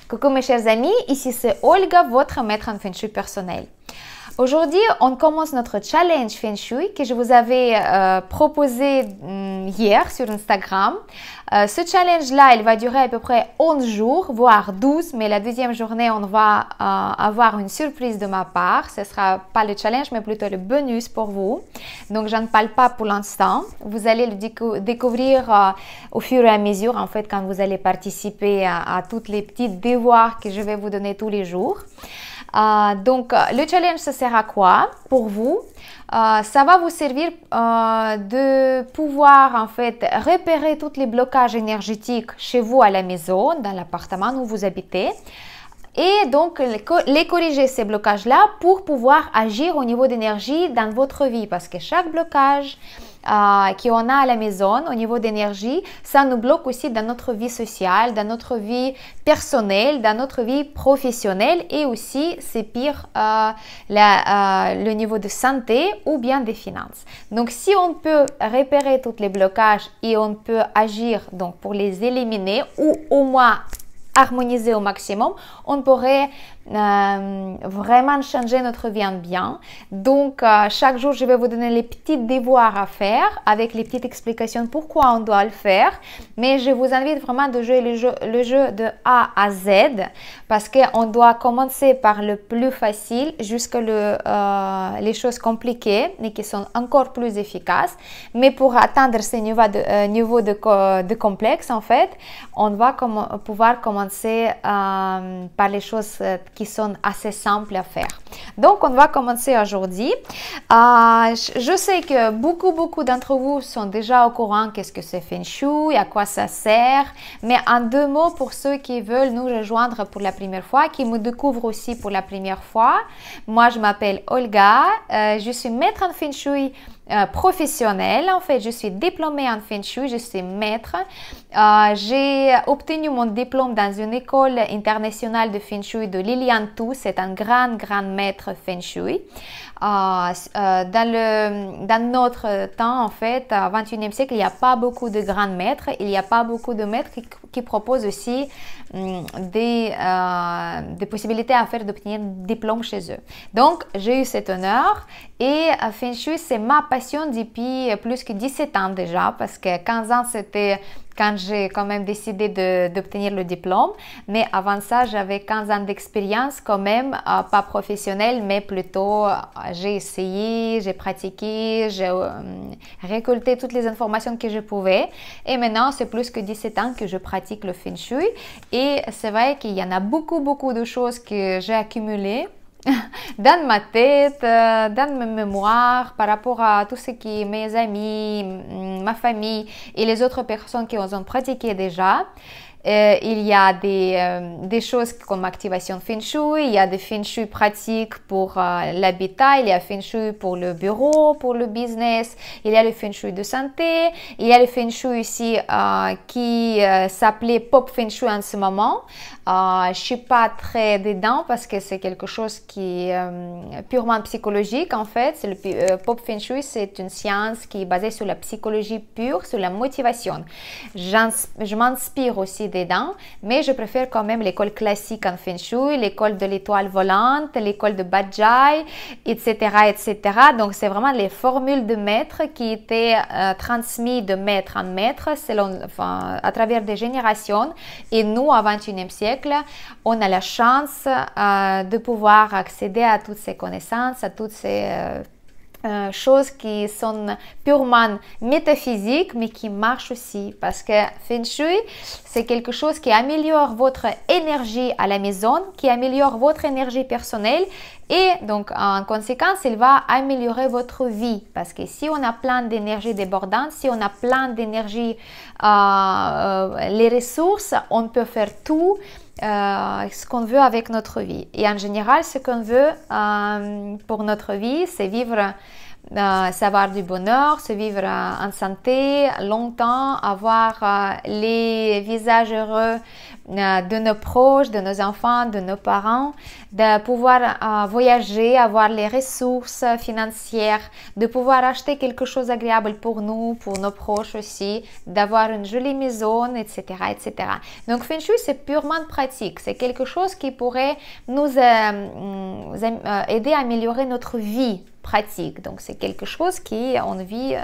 Coucou mes chers amis, ici c'est Olga, votre maître en Feng Shui personnel. Aujourd'hui, on commence notre challenge Feng Shui que je vous avais proposé hier sur Instagram. Ce challenge-là, il va durer à peu près 11 jours, voire 12, mais la deuxième journée, on va avoir une surprise de ma part. Ce ne sera pas le challenge, mais plutôt le bonus pour vous. Donc, je ne parle pas pour l'instant. Vous allez le découvrir au fur et à mesure, en fait, quand vous allez participer à toutes les petites devoirs que je vais vous donner tous les jours. Donc, le challenge, ça sert à quoi pour vous? Ça va vous servir de pouvoir en fait repérer tous les blocages énergétiques chez vous à la maison, dans l'appartement où vous habitez. Et donc, les corriger ces blocages-là pour pouvoir agir au niveau d'énergie dans votre vie. Parce que chaque blocage qu'on a à la maison au niveau d'énergie, ça nous bloque aussi dans notre vie sociale, dans notre vie personnelle, dans notre vie professionnelle et aussi, c'est pire, le niveau de santé ou bien des finances. Donc, si on peut repérer tous les blocages et on peut agir donc, pour les éliminer ou au moins harmoniser au maximum, on pourrait vraiment changer notre vie en bien. Donc, chaque jour, je vais vous donner les petits devoirs à faire avec les petites explications pourquoi on doit le faire. Mais je vous invite vraiment de jouer le jeu de A à Z parce qu'on doit commencer par le plus facile jusqu'à les choses compliquées et qui sont encore plus efficaces. Mais pour atteindre ce niveau de complexe, en fait, on va pouvoir commencer par les choses qui sont assez simples à faire. Donc, on va commencer aujourd'hui. Je sais que beaucoup d'entre vous sont déjà au courant qu'est-ce que c'est Feng Shui, à quoi ça sert. Mais en deux mots, pour ceux qui veulent nous rejoindre pour la première fois, qui me découvrent aussi pour la première fois, moi, je m'appelle Olga. Je suis maître en Feng Shui professionnelle. En fait, je suis diplômée en Feng Shui, je suis maître. J'ai obtenu mon diplôme dans une école internationale de Feng Shui de Lilian Tu. C'est un grand maître Feng Shui. Dans notre temps, en fait, au XXIe siècle, il n'y a pas beaucoup de grands maîtres. Il n'y a pas beaucoup de maîtres qui proposent aussi des possibilités à faire d'obtenir un diplôme chez eux. Donc, j'ai eu cet honneur et Feng Shui, c'est ma passion depuis plus que 17 ans déjà parce que 15 ans, c'était quand j'ai quand même décidé d'obtenir le diplôme. Mais avant ça, j'avais 15 ans d'expérience quand même, pas professionnelle, mais plutôt j'ai essayé, j'ai pratiqué, j'ai récolté toutes les informations que je pouvais. Et maintenant, c'est plus que 17 ans que je pratique le Feng Shui. Et c'est vrai qu'il y en a beaucoup de choses que j'ai accumulées dans ma tête, dans mes mémoires, par rapport à tout ce qui est mes amis, ma famille et les autres personnes qui ont pratiqué déjà. Il y a des choses comme activation Feng Shui, il y a des Feng Shui pratiques pour l'habitat, il y a Feng Shui pour le bureau, pour le business, il y a le Feng Shui de santé, il y a le Feng Shui ici qui s'appelait Pop Feng Shui en ce moment. Je ne suis pas très dedans parce que c'est quelque chose qui est purement psychologique en fait. Le Pop Feng Shui, c'est une science qui est basée sur la psychologie pure, sur la motivation. Je m'inspire aussi dedans, mais je préfère quand même l'école classique en Feng Shui, l'école de l'étoile volante, l'école de Bajaj, etc. Donc, c'est vraiment les formules de maître qui étaient transmises de maître en maître à travers des générations. Et nous, au XXIe siècle, on a la chance de pouvoir accéder à toutes ces connaissances, à toutes ces choses qui sont purement métaphysiques mais qui marchent aussi parce que Feng Shui c'est quelque chose qui améliore votre énergie à la maison, qui améliore votre énergie personnelle et donc en conséquence il va améliorer votre vie parce que si on a plein d'énergie débordante, si on a plein d'énergie, les ressources, on peut faire tout ce qu'on veut avec notre vie. Et en général, ce qu'on veut pour notre vie, c'est vivre savoir du bonheur, se vivre en santé longtemps, avoir les visages heureux de nos proches, de nos enfants, de nos parents, de pouvoir voyager, avoir les ressources financières, de pouvoir acheter quelque chose d'agréable pour nous, pour nos proches aussi, d'avoir une jolie maison, etc., etc. Donc, Feng Shui, c'est purement pratique. C'est quelque chose qui pourrait nous aider à améliorer notre vie pratique. Donc, c'est quelque chose qui on vit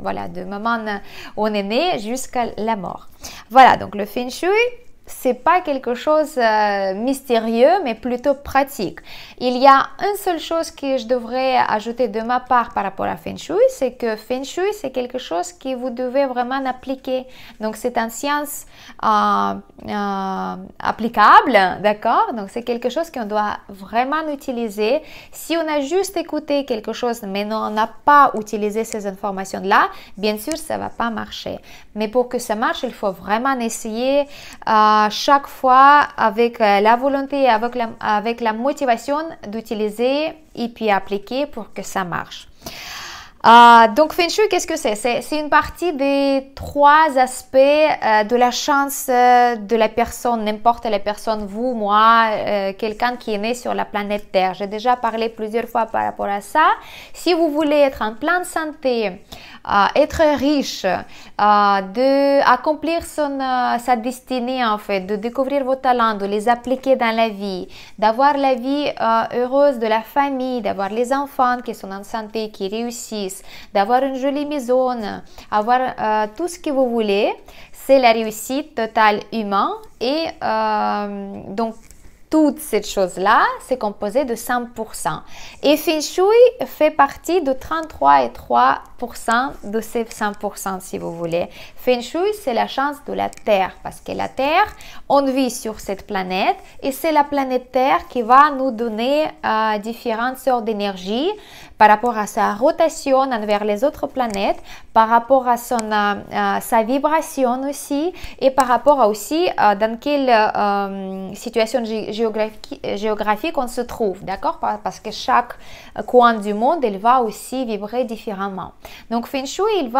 voilà, de moment où on est né jusqu'à la mort. Voilà, donc le Feng Shui, c'est pas quelque chose mystérieux, mais plutôt pratique. Il y a une seule chose que je devrais ajouter de ma part par rapport à Feng Shui, c'est que Feng Shui, c'est quelque chose que vous devez vraiment appliquer. Donc, c'est une science applicable, d'accord? Donc, c'est quelque chose qu'on doit vraiment utiliser. Si on a juste écouté quelque chose, mais on n'a pas utilisé ces informations-là, bien sûr, ça va pas marcher. Mais pour que ça marche, il faut vraiment essayer chaque fois avec la volonté, avec la motivation d'utiliser et puis appliquer pour que ça marche. Donc, Feng Shui, qu'est-ce que c'est? C'est une partie des 3 aspects de la chance de la personne, n'importe la personne, vous, moi, quelqu'un qui est né sur la planète Terre. J'ai déjà parlé plusieurs fois par rapport à ça. Si vous voulez être en pleine santé, être riche, d'accomplir sa destinée en fait, de découvrir vos talents, de les appliquer dans la vie, d'avoir la vie heureuse de la famille, d'avoir les enfants qui sont en santé, qui réussissent, d'avoir une jolie maison, avoir tout ce que vous voulez, c'est la réussite totale humaine et donc toute cette chose-là, c'est composé de 100%. Et Feng Shui fait partie de 33,3% de ces 100%, si vous voulez. Feng Shui, c'est la chance de la Terre, parce que la Terre, on vit sur cette planète, et c'est la planète Terre qui va nous donner différentes sortes d'énergie par rapport à sa rotation envers les autres planètes, par rapport à sa vibration aussi, et par rapport à aussi dans quelle situation géographique on se trouve, d'accord? Parce que chaque coin du monde, il va aussi vibrer différemment. Donc, Feng Shui,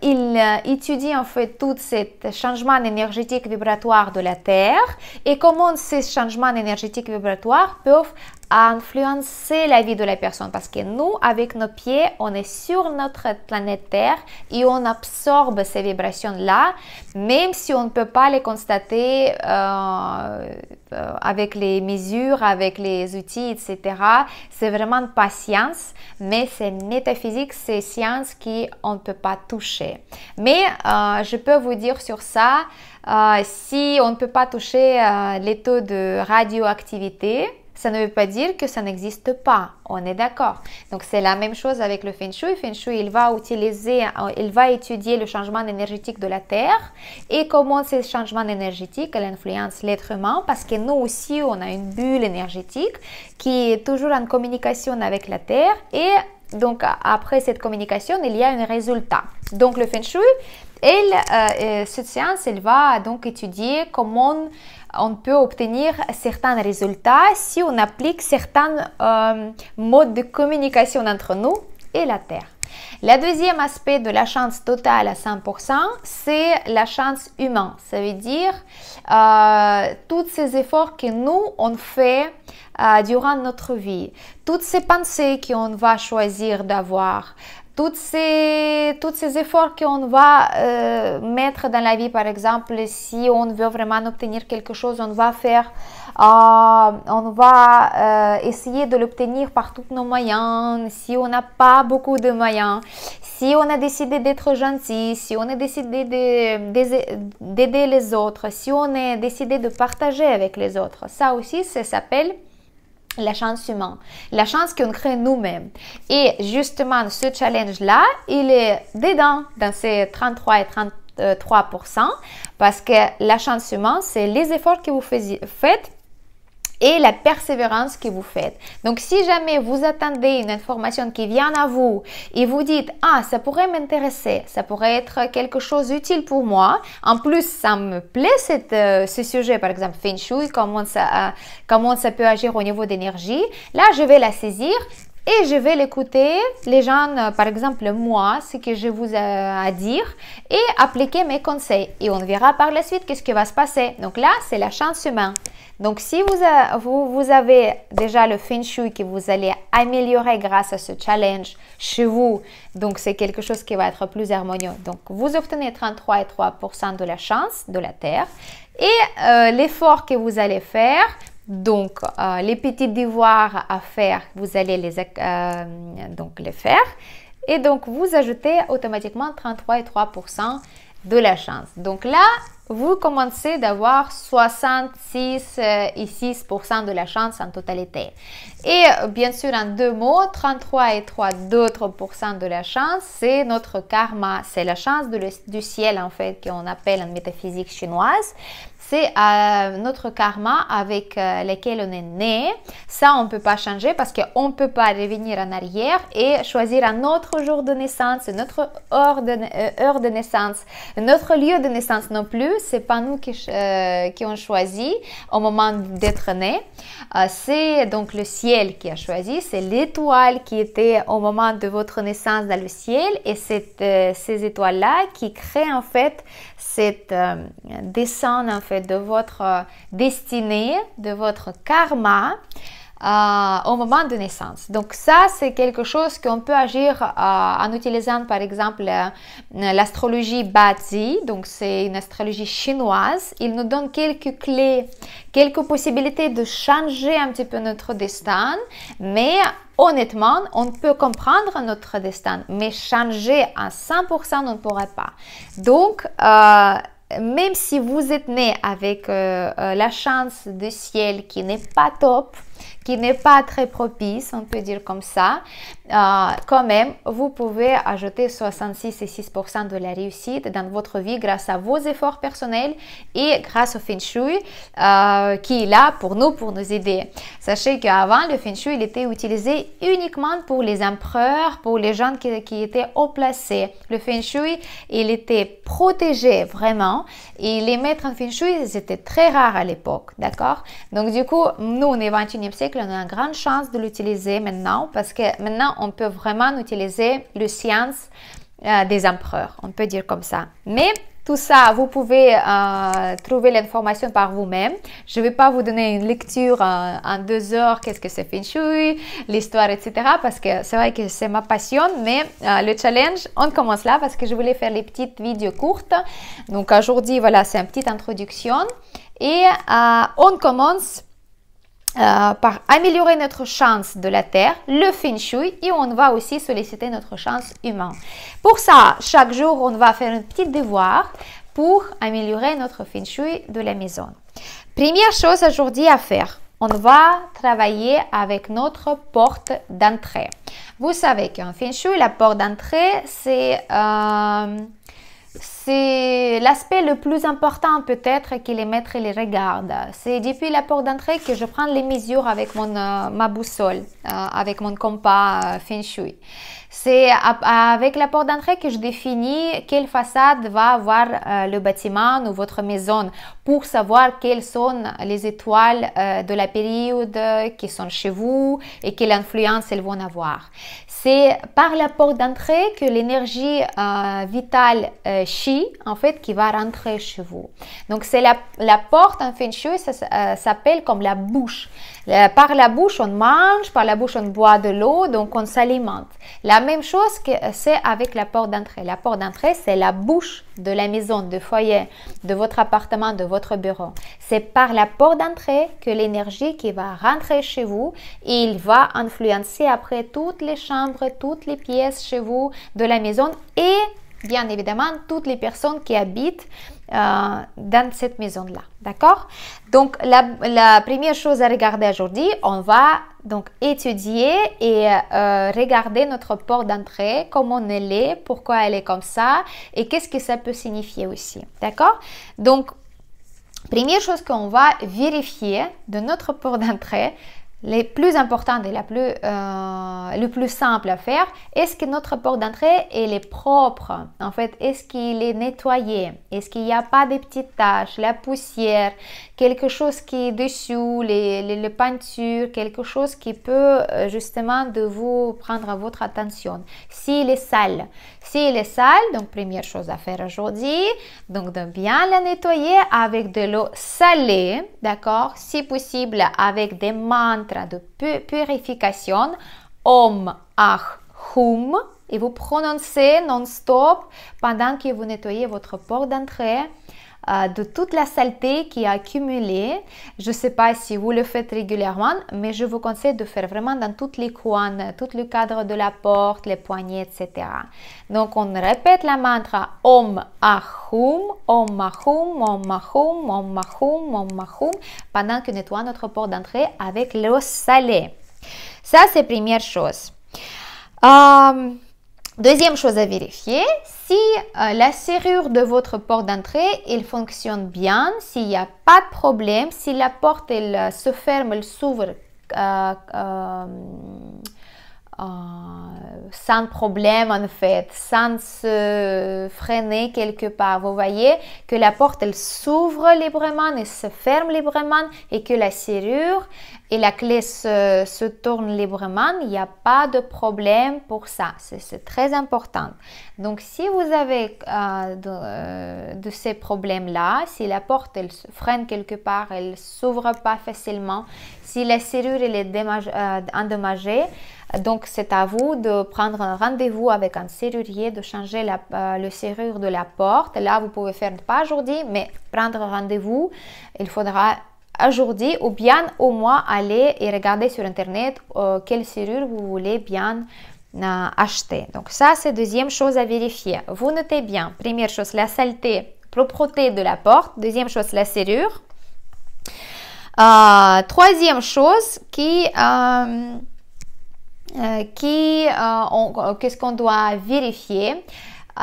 il étudie en fait tout ce changement énergétique vibratoire de la Terre et comment ces changements énergétiques vibratoires peuvent influencer la vie de la personne, parce que nous, avec nos pieds, on est sur notre planète Terre et on absorbe ces vibrations-là, même si on ne peut pas les constater avec les mesures, avec les outils, etc. C'est vraiment pas science, mais c'est métaphysique, c'est science qu'on ne peut pas toucher. Mais je peux vous dire sur ça, si on ne peut pas toucher les taux de radioactivité, ça ne veut pas dire que ça n'existe pas, on est d'accord. Donc, c'est la même chose avec le Feng Shui. Feng Shui, il va étudier le changement énergétique de la Terre et comment ces changements énergétiques influencent l'être humain, parce que nous aussi, on a une bulle énergétique qui est toujours en communication avec la Terre et donc, après cette communication, il y a un résultat. Donc, le Feng Shui, cette science, elle va donc étudier comment on peut obtenir certains résultats si on applique certains modes de communication entre nous et la Terre. Le deuxième aspect de la chance totale à 100%, c'est la chance humaine. Ça veut dire tous ces efforts que nous, on fait durant notre vie, toutes ces pensées qu'on va choisir d'avoir, tous ces efforts qu'on va mettre dans la vie, par exemple, si on veut vraiment obtenir quelque chose, on va essayer de l'obtenir par tous nos moyens. Si on n'a pas beaucoup de moyens, si on a décidé d'être gentil, si on a décidé d'aider les autres, si on a décidé de partager avec les autres, ça aussi, ça s'appelle la chance humaine, la chance qu'on crée nous-mêmes. Et justement, ce challenge-là, il est dedans dans ces 33 et 33%, parce que la chance humaine, c'est les efforts que vous faites et la persévérance que vous faites. Donc, si jamais vous attendez une information qui vient à vous et vous dites « Ah, ça pourrait m'intéresser, ça pourrait être quelque chose d'utile pour moi. En plus, ça me plaît ce sujet, par exemple, Feng Shui, comment ça peut agir au niveau d'énergie. Là, je vais la saisir et je vais l'écouter, les gens, par exemple moi, ce que je vous ai à dire et appliquer mes conseils. Et on verra par la suite qu'est-ce qui va se passer. Donc là, c'est la chance humaine. Donc, si vous avez déjà le Feng Shui que vous allez améliorer grâce à ce challenge chez vous, donc c'est quelque chose qui va être plus harmonieux. Donc, vous obtenez 33,3% de la chance de la Terre et l'effort que vous allez faire, donc les petits devoirs à faire, vous allez donc les faire et donc vous ajoutez automatiquement 33,3% de la chance. Donc là, vous commencez d'avoir 66,6% de la chance en totalité. Et bien sûr, en deux mots, 33,3 d'autres pourcents de la chance, c'est notre karma. C'est la chance du ciel, en fait, qu'on appelle en métaphysique chinoise. C'est notre karma avec lequel on est né. Ça, on ne peut pas changer parce qu'on ne peut pas revenir en arrière et choisir un autre jour de naissance, notre heure de naissance, notre lieu de naissance non plus. C'est pas nous qui ont choisi au moment d'être né. C'est donc le ciel qui a choisi. C'est l'étoile qui était au moment de votre naissance dans le ciel et c'est ces étoiles-là qui créent en fait cette descente en fait de votre destinée, de votre karma au moment de naissance. Donc ça, c'est quelque chose qu'on peut agir en utilisant par exemple l'astrologie Bazi, donc c'est une astrologie chinoise. Il nous donne quelques clés, quelques possibilités de changer un petit peu notre destin, mais honnêtement, on peut comprendre notre destin, mais changer à 100%, on ne pourrait pas. Donc, même si vous êtes né avec la chance du ciel qui n'est pas top, qui n'est pas très propice, on peut dire comme ça, quand même, vous pouvez ajouter 66,6% de la réussite dans votre vie grâce à vos efforts personnels et grâce au Feng Shui qui est là pour nous aider. Sachez qu'avant, le Feng Shui il était utilisé uniquement pour les empereurs, pour les gens qui étaient haut placés. Le Feng Shui, il était protégé vraiment et les maîtres en Feng Shui, c'était très rare à l'époque, d'accord? Donc du coup, nous, on est 21e siècle, on a une grande chance de l'utiliser maintenant parce que maintenant, on peut vraiment utiliser le science des empereurs, on peut dire comme ça. Mais tout ça, vous pouvez trouver l'information par vous-même. Je ne vais pas vous donner une lecture en 2 heures, qu'est-ce que c'est Feng Shui, l'histoire, etc. Parce que c'est vrai que c'est ma passion, mais le challenge, on commence là parce que je voulais faire les petites vidéos courtes. Donc aujourd'hui, voilà, c'est une petite introduction. Et on commence par améliorer notre chance de la Terre, le Feng Shui, et on va aussi solliciter notre chance humaine. Pour ça, chaque jour, on va faire un petit devoir pour améliorer notre Feng Shui de la maison. Première chose aujourd'hui à faire, on va travailler avec notre porte d'entrée. Vous savez qu'en Feng Shui, la porte d'entrée, c'est l'aspect le plus important peut-être que les maîtres les regardent. C'est depuis la porte d'entrée que je prends les mesures avec ma boussole, avec mon compas Feng Shui. C'est avec la porte d'entrée que je définis quelle façade va avoir le bâtiment ou votre maison pour savoir quelles sont les étoiles de la période qui sont chez vous et quelle influence elles vont avoir. C'est par la porte d'entrée que l'énergie vitale Qi, en fait, qui va rentrer chez vous. Donc, c'est la porte en Feng Shui, ça s'appelle comme la bouche. Par la bouche, on mange, par la bouche, on boit de l'eau, donc on s'alimente. La même chose que c'est avec la porte d'entrée. La porte d'entrée, c'est la bouche de la maison, du foyer, de votre appartement, de votre bureau. C'est par la porte d'entrée que l'énergie qui va rentrer chez vous, il va influencer après toutes les chambres, toutes les pièces chez vous de la maison et bien évidemment toutes les personnes qui habitent dans cette maison-là, d'accord? Donc, la première chose à regarder aujourd'hui, on va donc étudier et regarder notre porte d'entrée, comment elle est, pourquoi elle est comme ça et qu'est-ce que ça peut signifier aussi, d'accord? Donc, première chose qu'on va vérifier de notre porte d'entrée, les plus importantes et le plus simple à faire, est-ce que notre porte d'entrée elle est propre? En fait, est-ce qu'il est nettoyé? Est-ce qu'il n'y a pas de petites taches, la poussière, quelque chose qui est dessous, les peintures, quelque chose qui peut justement de vous prendre votre attention. S'il est sale, donc première chose à faire aujourd'hui, donc de bien la nettoyer avec de l'eau salée, d'accord? Si possible avec des mantras de purification, Om, Ach, Hum, et vous prononcez non-stop pendant que vous nettoyez votre porte d'entrée de toute la saleté qui a accumulé. Je ne sais pas si vous le faites régulièrement, mais je vous conseille de faire vraiment dans tous les coins, tout le cadre de la porte, les poignées, etc. Donc, on répète la mantra Om Ahum, Om Ahum, Om Ahum, Om Ahum, Om Ahum, pendant que nettoie notre porte d'entrée avec l'eau salée. Ça, c'est la première chose. Deuxième chose à vérifier, si la serrure de votre porte d'entrée, elle fonctionne bien, s'il n'y a pas de problème, si la porte elle se ferme, elle s'ouvre sans problème en fait, sans se freiner quelque part. Vous voyez que la porte elle s'ouvre librement et se ferme librement et que la serrure et la clé se tournent librement, il n'y a pas de problème pour ça. C'est très important. Donc si vous avez de ces problèmes-là, si la porte elle se freine quelque part, elle ne s'ouvre pas facilement, si la serrure elle est endommagée, donc c'est à vous de prendre un rendez-vous avec un serrurier, de changer le serrure de la porte. Là, vous pouvez faire pas aujourd'hui, mais prendre un rendez-vous, il faudra aujourd'hui ou bien au moins aller et regarder sur internet quelle serrure vous voulez bien acheter. Donc ça, c'est deuxième chose à vérifier. Vous notez bien, première chose, la saleté, propreté de la porte. Deuxième chose, la serrure. Troisième chose qu'est-ce qu'on doit vérifier?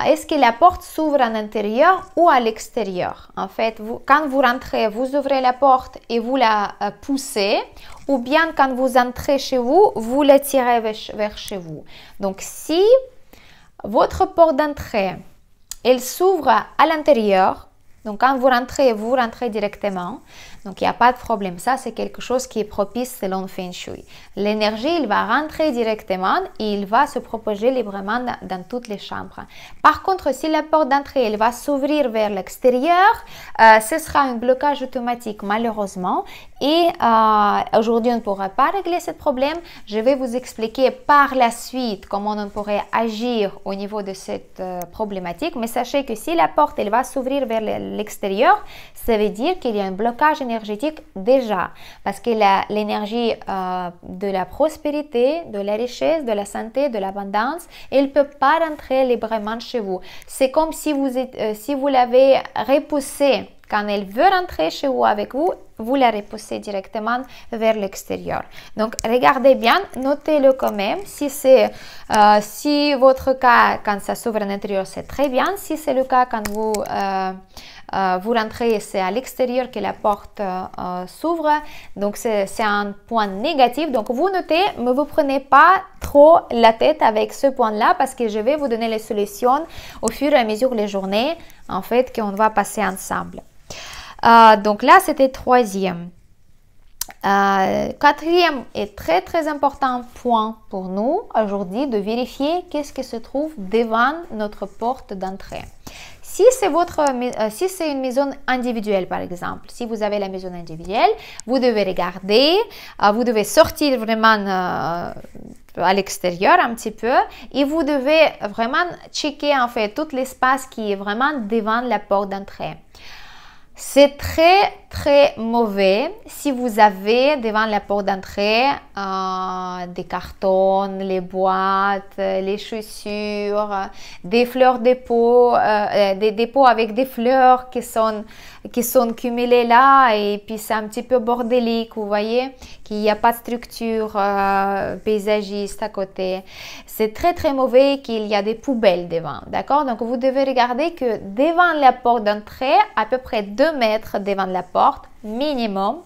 Est-ce que la porte s'ouvre à l'intérieur ou à l'extérieur? En fait, quand vous rentrez, vous ouvrez la porte et vous la poussez, ou bien quand vous entrez chez vous, vous la tirez vers chez vous. Donc, si votre porte d'entrée, elle s'ouvre à l'intérieur, donc quand vous rentrez directement, donc il n'y a pas de problème. Ça, c'est quelque chose qui est propice selon Feng Shui. L'énergie, il va rentrer directement et il va se propager librement dans toutes les chambres. Par contre, si la porte d'entrée, elle va s'ouvrir vers l'extérieur, ce sera un blocage automatique, malheureusement. Et aujourd'hui, on ne pourra pas régler ce problème. Je vais vous expliquer par la suite comment on pourrait agir au niveau de cette problématique. Mais sachez que si la porte, elle va s'ouvrir vers l'extérieur, ça veut dire qu'il y a un blocage énergétique déjà, parce que l'énergie de la prospérité, de la richesse, de la santé, de l'abondance, elle ne peut pas rentrer librement chez vous. C'est comme si vous l'avez repoussée. Quand elle veut rentrer chez vous avec vous, vous la repoussez directement vers l'extérieur. Donc, regardez bien, notez-le quand même. Si votre cas, quand ça s'ouvre à l'intérieur, c'est très bien. Si c'est le cas quand vous rentrez et c'est à l'extérieur que la porte s'ouvre, donc c'est un point négatif. Donc, vous notez, mais vous ne prenez pas trop la tête avec ce point-là parce que je vais vous donner les solutions au fur et à mesure des journées, en fait, qu'on va passer ensemble. Donc là, c'était troisième. Quatrième et très très important point pour nous aujourd'hui, de vérifier qu'est-ce qui se trouve devant notre porte d'entrée. Si c'est une maison individuelle, par exemple, si vous avez la maison individuelle, vous devez regarder, vous devez sortir vraiment à l'extérieur un petit peu et vous devez vraiment checker en fait tout l'espace qui est vraiment devant la porte d'entrée. C'est très très mauvais si vous avez devant la porte d'entrée des cartons, les boîtes, les chaussures, des fleurs des pots avec des fleurs qui sont cumulées là et puis c'est un petit peu bordélique, vous voyez, qu'il n'y a pas de structure paysagiste à côté. C'est très très mauvais qu'il y a des poubelles devant, d'accord? Donc vous devez regarder que devant la porte d'entrée, à peu près 2 mètres devant la porte, minimum,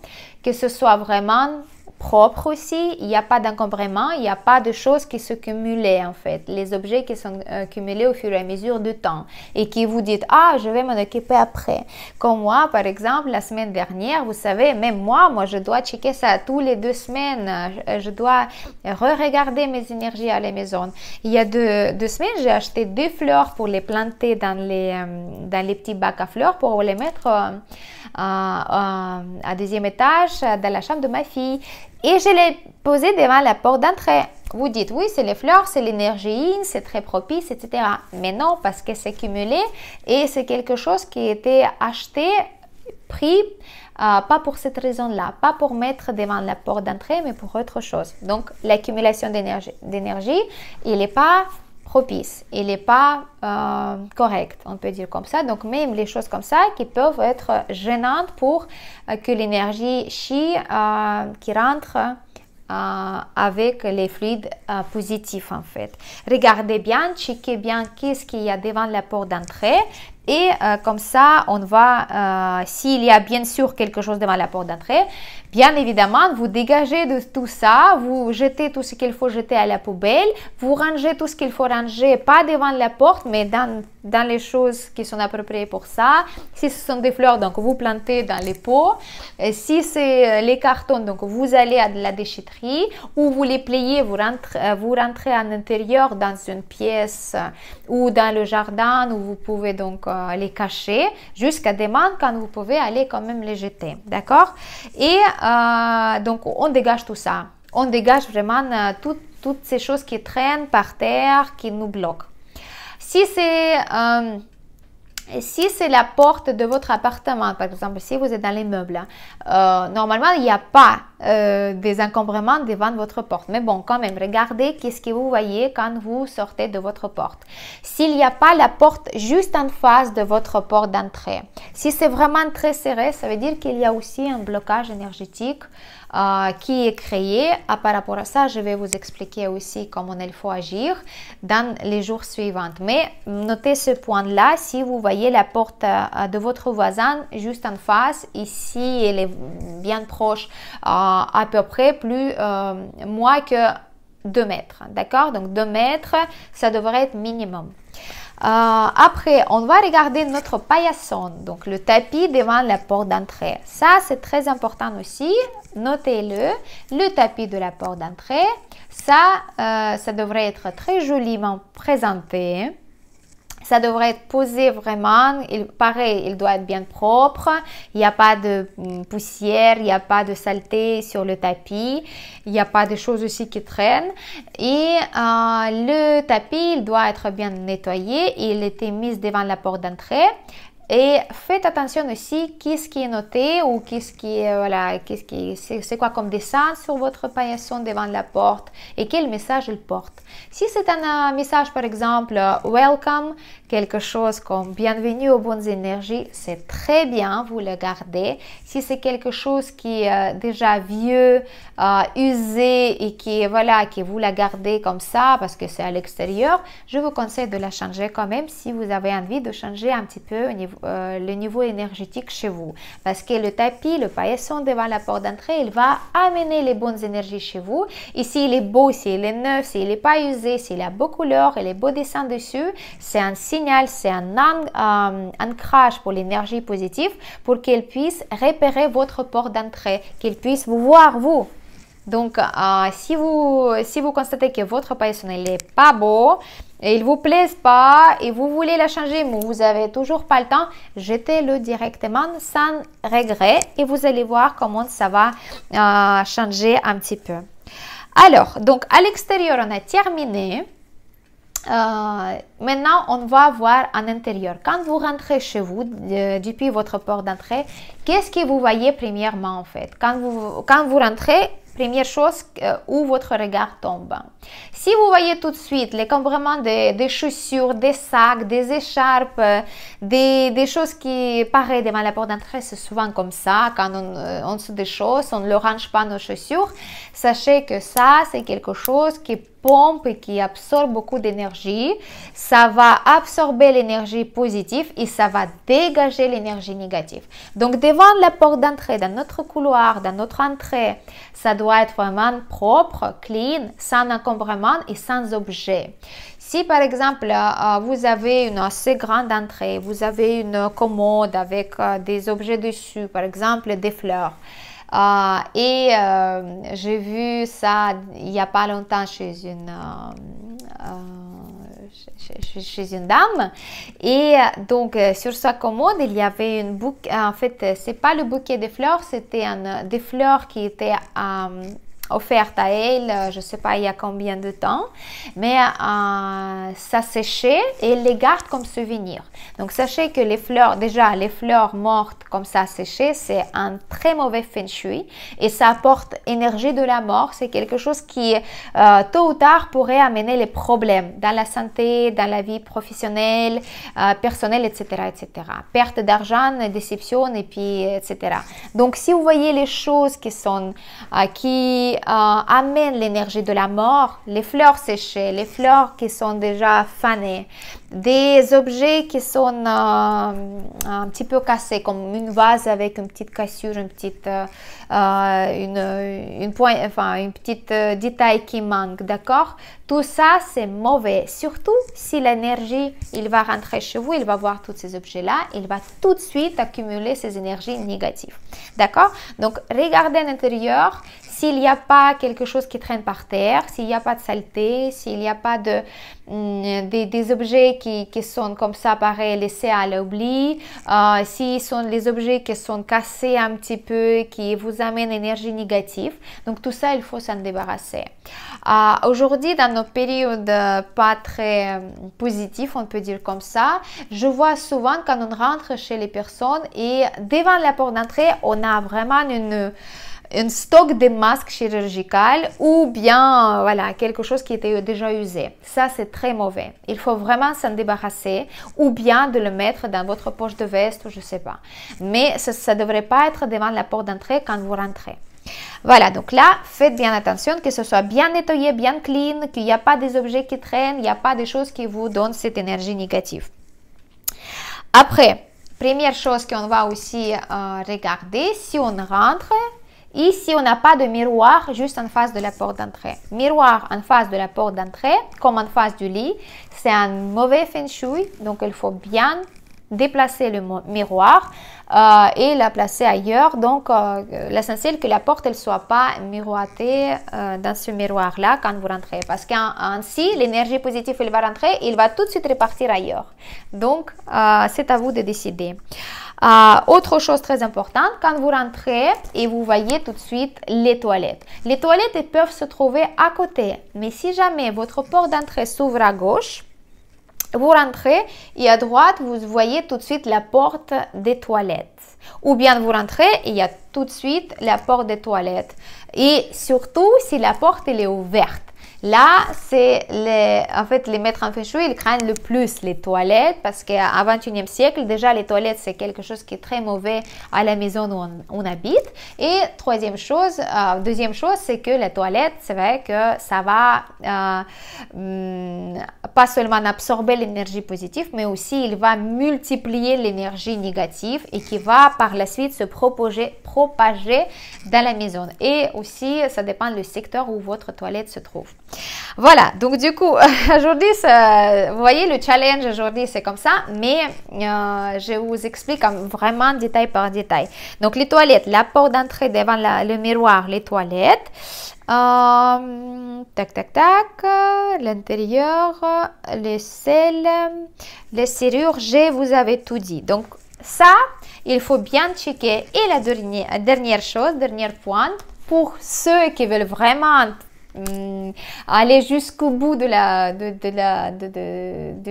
que ce soit vraiment propre aussi, il n'y a pas d'encombrement, il n'y a pas de choses qui se cumulent en fait, les objets qui sont cumulés au fur et à mesure du temps et qui vous dites, ah, je vais m'en occuper après. Comme moi, par exemple, la semaine dernière, vous savez, même moi, je dois checker ça tous les 2 semaines, je dois re-regarder mes énergies à la maison. Il y a deux semaines, j'ai acheté 2 fleurs pour les planter dans les petits bacs à fleurs pour les mettre à 2e étage dans la chambre de ma fille. Et je l'ai posé devant la porte d'entrée. Vous dites, oui, c'est les fleurs, c'est l'énergie, c'est très propice, etc. Mais non, parce que c'est cumulé et c'est quelque chose qui a été acheté, pris, pas pour cette raison-là, pas pour mettre devant la porte d'entrée, mais pour autre chose. Donc, l'accumulation d'énergie, il n'est pas propice, il n'est pas correct, on peut dire comme ça. Donc, même les choses comme ça qui peuvent être gênantes pour que l'énergie chi qui rentre avec les fluides positifs en fait. Regardez bien, checkez bien qu'est-ce qu'il y a devant la porte d'entrée et comme ça on va, s'il y a bien sûr quelque chose devant la porte d'entrée, bien évidemment vous dégagez de tout ça, vous jetez tout ce qu'il faut jeter à la poubelle, vous rangez tout ce qu'il faut ranger, pas devant la porte mais dans les choses qui sont appropriées pour ça. Si ce sont des fleurs, donc vous plantez dans les pots. Et si c'est les cartons, donc vous allez à la déchetterie ou vous les pliez, vous rentrez à l'intérieur dans une pièce ou dans le jardin où vous pouvez donc les cacher jusqu'à demain quand vous pouvez aller quand même les jeter, d'accord? Et donc on dégage tout ça, on dégage vraiment toutes ces choses qui traînent par terre, qui nous bloquent. Si c'est la porte de votre appartement, par exemple, si vous êtes dans les meubles, normalement, il n'y a pas des encombrements devant votre porte. Mais bon, quand même, regardez qu'est-ce que vous voyez quand vous sortez de votre porte. S'il n'y a pas la porte juste en face de votre porte d'entrée, si c'est vraiment très serré, ça veut dire qu'il y a aussi un blocage énergétique qui est créé. Par rapport à ça, je vais vous expliquer aussi comment il faut agir dans les jours suivants. Mais notez ce point-là, si vous voyez la porte de votre voisin juste en face, ici elle est bien proche, à peu près plus moins que 2 mètres, d'accord? Donc 2 mètres, ça devrait être minimum. Après, on va regarder notre paillasson, donc le tapis devant la porte d'entrée. Ça, c'est très important aussi. Notez-le, le tapis de la porte d'entrée. Ça devrait être très joliment présenté. Ça devrait être posé vraiment, pareil, il doit être bien propre, il n'y a pas de poussière, il n'y a pas de saleté sur le tapis, il n'y a pas de choses aussi qui traînent. Et le tapis, il doit être bien nettoyé, il était mis devant la porte d'entrée. Et faites attention aussi qu'est-ce qui est noté ou c'est quoi comme dessin sur votre paillasson devant la porte et quel message il porte. Si c'est un message par exemple welcome, quelque chose comme bienvenue aux bonnes énergies, c'est très bien, vous le gardez. Si c'est quelque chose qui est déjà vieux, usé et que vous la gardez comme ça parce que c'est à l'extérieur, je vous conseille de la changer quand même si vous avez envie de changer un petit peu le niveau énergétique chez vous. Parce que le tapis, le paillasson devant la porte d'entrée, il va amener les bonnes énergies chez vous. Et s'il est beau, s'il est neuf, s'il n'est pas usé, s'il a beau couleur et les beaux dessins dessus, c'est un signal, c'est un ancrage pour l'énergie positive pour qu'elle puisse repérer votre porte d'entrée, qu'elle puisse vous voir vous. Donc, si vous constatez que votre paillasson n'est pas beau, et il ne vous plaise pas et vous voulez la changer, mais vous n'avez toujours pas le temps, jetez-le directement sans regret et vous allez voir comment ça va changer un petit peu. Alors, donc à l'extérieur, on a terminé. Maintenant, on va voir en intérieur. Quand vous rentrez chez vous, depuis votre porte d'entrée, qu'est-ce que vous voyez premièrement en fait? Quand vous rentrez, première chose où votre regard tombe. Si vous voyez tout de suite l'encombrement des chaussures, des sacs, des écharpes, des choses qui paraissent devant la porte d'entrée, c'est souvent comme ça, quand on se des choses, on ne range pas nos chaussures, sachez que ça, c'est quelque chose qui pompe et qui absorbe beaucoup d'énergie. Ça va absorber l'énergie positive et ça va dégager l'énergie négative. Donc, devant la porte d'entrée, dans notre couloir, dans notre entrée, ça doit être vraiment propre, clean, sans encombrement et sans objet. Si par exemple, vous avez une assez grande entrée, vous avez une commode avec des objets dessus, par exemple des fleurs, j'ai vu ça il n'y a pas longtemps chez une dame, et donc sur sa commode il y avait une bouquet, en fait c'est pas le bouquet de fleurs, c'était des fleurs qui étaient offerte à elle, je ne sais pas il y a combien de temps, mais ça séchait et elle les garde comme souvenir. Donc sachez que les fleurs, déjà les fleurs mortes comme ça séchées, c'est un très mauvais feng shui et ça apporte énergie de la mort. C'est quelque chose qui tôt ou tard pourrait amener les problèmes dans la santé, dans la vie professionnelle, personnelle, etc., etc. Perte d'argent, déception et puis etc. Donc si vous voyez les choses qui sont amènent l'énergie de la mort, les fleurs séchées, les fleurs qui sont déjà fanées, des objets qui sont un petit peu cassés, comme une vase avec une petite cassure, une petite détail qui manque, d'accord? Tout ça, c'est mauvais. Surtout si l'énergie, il va rentrer chez vous, il va voir tous ces objets-là, il va tout de suite accumuler ces énergies négatives, d'accord? Donc, regardez à l'intérieur. S'il n'y a pas quelque chose qui traîne par terre, s'il n'y a pas de saleté, s'il n'y a pas des objets qui sont comme ça, pareil, laissés à l'oubli, si sont les objets qui sont cassés un petit peu, qui vous amènent énergie négative, donc tout ça, il faut s'en débarrasser. Aujourd'hui, dans nos périodes pas très positifs, on peut dire comme ça, je vois souvent quand on rentre chez les personnes et devant la porte d'entrée, on a vraiment un stock de masques chirurgicaux ou bien voilà, quelque chose qui était déjà usé. Ça, c'est très mauvais. Il faut vraiment s'en débarrasser ou bien de le mettre dans votre poche de veste ou je ne sais pas. Mais ça ne devrait pas être devant la porte d'entrée quand vous rentrez. Voilà, donc là, faites bien attention que ce soit bien nettoyé, bien clean, qu'il n'y a pas des objets qui traînent, il n'y a pas des choses qui vous donnent cette énergie négative. Après, première chose qu'on va aussi regarder, si on rentre, ici, on n'a pas de miroir juste en face de la porte d'entrée. Miroir en face de la porte d'entrée, comme en face du lit, c'est un mauvais feng shui. Donc, il faut bien déplacer le miroir et la placer ailleurs. Donc, l'essentiel que la porte ne soit pas miroitée dans ce miroir-là quand vous rentrez. Parce qu'ainsi, l'énergie positive, elle va rentrer, il va tout de suite repartir ailleurs. Donc, c'est à vous de décider. Autre chose très importante, quand vous rentrez et vous voyez tout de suite les toilettes. Les toilettes elles peuvent se trouver à côté, mais si jamais votre porte d'entrée s'ouvre à gauche, vous rentrez et à droite, vous voyez tout de suite la porte des toilettes. Ou bien vous rentrez et il y a tout de suite la porte des toilettes. Et surtout, si la porte elle est ouverte. Là, c'est en fait, les maîtres en feng shui, ils craignent le plus les toilettes parce qu'au XXIe siècle, déjà, les toilettes, c'est quelque chose qui est très mauvais à la maison où on habite. Et deuxième chose, c'est que les toilettes, c'est vrai que ça va pas seulement absorber l'énergie positive, mais aussi il va multiplier l'énergie négative et qui va par la suite se propager dans la maison. Et aussi, ça dépend du secteur où votre toilette se trouve. Voilà, donc du coup, aujourd'hui, vous voyez, le challenge aujourd'hui, c'est comme ça, mais je vous explique vraiment détail par détail. Donc, les toilettes, la porte d'entrée devant le miroir, les toilettes, tac, tac, tac, l'intérieur, les selles, les serrures, je vous avais tout dit. Donc, ça, il faut bien checker. Et la dernière chose, dernier point, pour ceux qui veulent vraiment aller jusqu'au bout de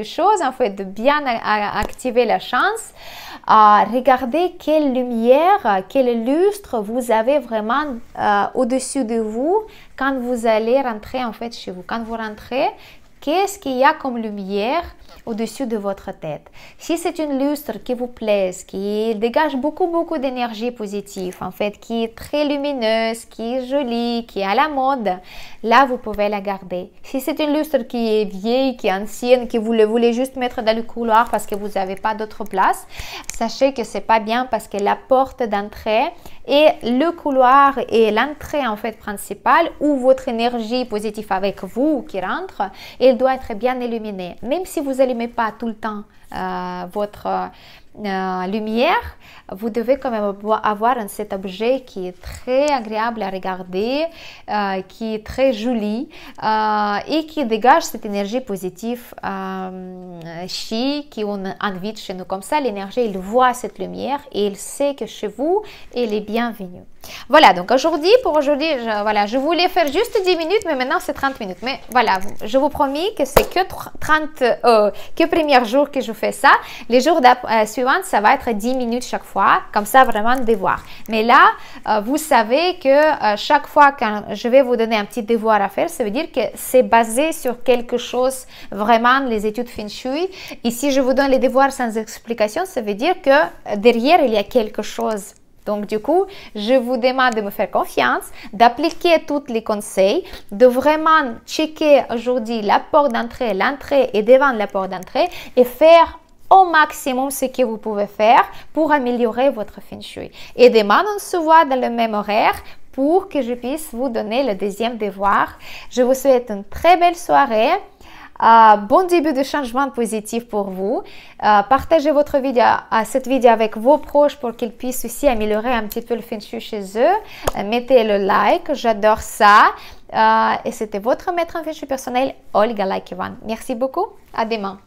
choses, en fait, de bien activer la chance, regardez quelle lumière, quel lustre vous avez vraiment au-dessus de vous quand vous allez rentrer en fait chez vous. Quand vous rentrez, qu'est-ce qu'il y a comme lumière au-dessus de votre tête. Si c'est une lustre qui vous plaise, qui dégage beaucoup d'énergie positive, en fait, qui est très lumineuse, qui est jolie, qui est à la mode, là, vous pouvez la garder. Si c'est une lustre qui est vieille, qui est ancienne, que vous le voulez juste mettre dans le couloir parce que vous n'avez pas d'autre place, sachez que c'est pas bien parce que la porte d'entrée et le couloir et l'entrée en fait principale où votre énergie positive avec vous qui rentre, elle doit être bien illuminée. Même si vous n'allumez pas tout le temps votre lumière, vous devez quand même avoir cet objet qui est très agréable à regarder, qui est très joli et qui dégage cette énergie positive chic qu'on invite chez nous. Comme ça, l'énergie, il voit cette lumière et il sait que chez vous, elle est bienvenue. Voilà, donc aujourd'hui, je voulais faire juste 10 minutes, mais maintenant c'est 30 minutes. Mais voilà, je vous promets que c'est que premier jour que je fais ça. Les jours suivants, ça va être 10 minutes chaque fois, comme ça vraiment devoir. Mais là, vous savez que chaque fois quand je vais vous donner un petit devoir à faire, ça veut dire que c'est basé sur quelque chose, vraiment les études Feng Shui. Ici, je vous donne les devoirs sans explication, ça veut dire que derrière, il y a quelque chose. Donc, du coup, je vous demande de me faire confiance, d'appliquer tous les conseils, de vraiment checker aujourd'hui la porte d'entrée, l'entrée et devant la porte d'entrée et faire au maximum ce que vous pouvez faire pour améliorer votre Feng Shui. Et demain, on se voit dans le même horaire pour que je puisse vous donner le deuxième devoir. Je vous souhaite une très belle soirée. Bon début de changement positif pour vous. Partagez cette vidéo avec vos proches pour qu'ils puissent aussi améliorer un petit peu le Feng Shui chez eux. Mettez le like, j'adore ça. Et c'était votre maître en Feng Shui personnel, Olga Laikivan. Merci beaucoup, à demain.